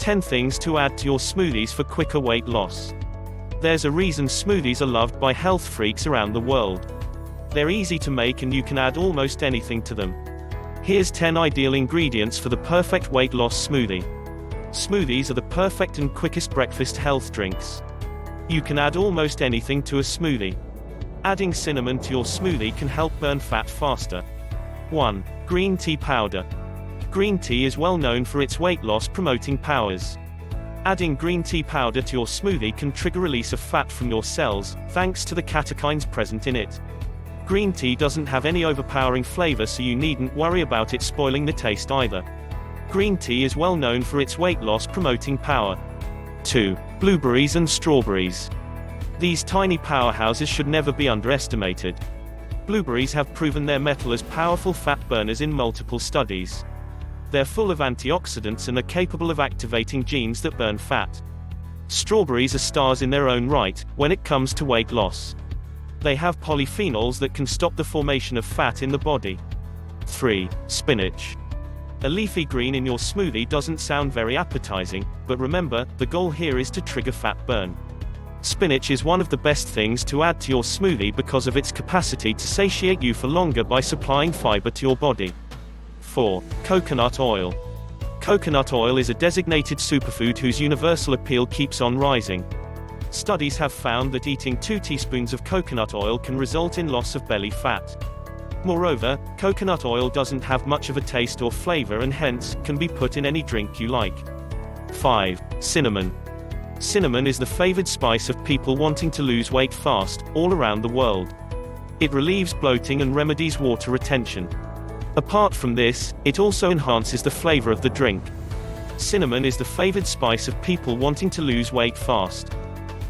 10 things to add to your smoothies for quicker weight loss. There's a reason smoothies are loved by health freaks around the world. They're easy to make and you can add almost anything to them. Here's 10 ideal ingredients for the perfect weight loss smoothie. Smoothies are the perfect and quickest breakfast health drinks. You can add almost anything to a smoothie. Adding cinnamon to your smoothie can help burn fat faster. 1. Green tea powder. Green tea is well known for its weight loss promoting powers. Adding green tea powder to your smoothie can trigger release of fat from your cells, thanks to the catechins present in it. Green tea doesn't have any overpowering flavor, so you needn't worry about it spoiling the taste either. Green tea is well known for its weight loss promoting power. 2. Blueberries and strawberries. These tiny powerhouses should never be underestimated. Blueberries have proven their mettle as powerful fat burners in multiple studies. They're full of antioxidants and are capable of activating genes that burn fat. Strawberries are stars in their own right when it comes to weight loss. They have polyphenols that can stop the formation of fat in the body. 3. Spinach. A leafy green in your smoothie doesn't sound very appetizing, but remember, the goal here is to trigger fat burn. Spinach is one of the best things to add to your smoothie because of its capacity to satiate you for longer by supplying fiber to your body. 4. Coconut oil. Coconut oil is a designated superfood whose universal appeal keeps on rising. Studies have found that eating 2 teaspoons of coconut oil can result in loss of belly fat. Moreover, coconut oil doesn't have much of a taste or flavor and hence, can be put in any drink you like. 5. Cinnamon. Cinnamon is the favored spice of people wanting to lose weight fast, all around the world. It relieves bloating and remedies water retention. Apart from this, it also enhances the flavor of the drink. Cinnamon is the favored spice of people wanting to lose weight fast.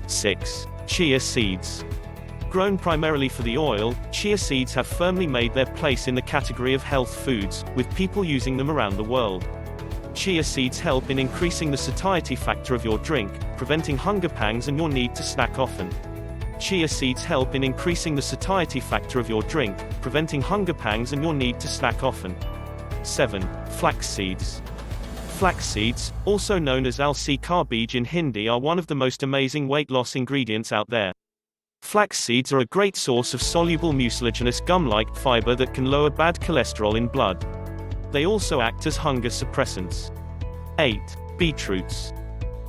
6. Chia seeds. Grown primarily for the oil, chia seeds have firmly made their place in the category of health foods, with people using them around the world. Chia seeds help in increasing the satiety factor of your drink, preventing hunger pangs and your need to snack often. Chia seeds help in increasing the satiety factor of your drink, preventing hunger pangs and your need to snack often. 7. Flax seeds. Flax seeds, also known as alsi kharbij in Hindi, are one of the most amazing weight loss ingredients out there. Flax seeds are a great source of soluble mucilaginous gum-like fiber that can lower bad cholesterol in blood. They also act as hunger suppressants. 8. Beet roots.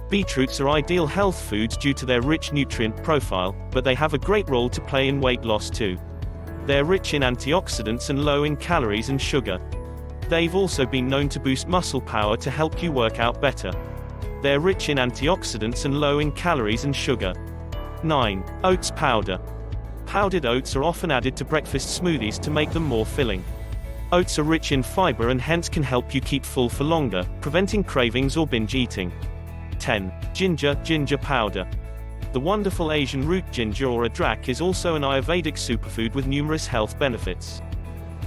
Beet roots are ideal health foods due to their rich nutrient profile, but they have a great role to play in weight loss too. They're rich in antioxidants and low in calories and sugar. They've also been known to boost muscle power to help you work out better. They're rich in antioxidants and low in calories and sugar. 9. Oats powder. Powdered oats are often added to breakfast smoothies to make them more filling. Oats are rich in fiber and hence can help you keep full for longer, preventing cravings or binge eating. 10. Ginger powder. The wonderful Asian root ginger or adrak is also an Ayurvedic superfood with numerous health benefits.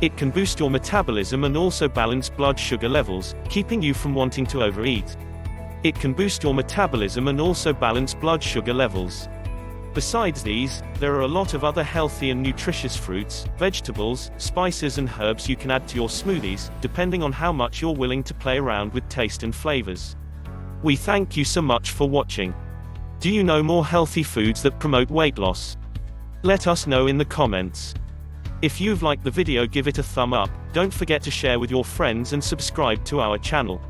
It can boost your metabolism and also balance blood sugar levels, keeping you from wanting to overeat. It can boost your metabolism and also balance blood sugar levels. Besides these, there are a lot of other healthy and nutritious fruits, vegetables, spices and herbs you can add to your smoothies, depending on how much you're willing to play around with taste and flavors. We thank you so much for watching. Do you know more healthy foods that promote weight loss? Let us know in the comments. If you've liked the video, give it a thumb up, don't forget to share with your friends and subscribe to our channel.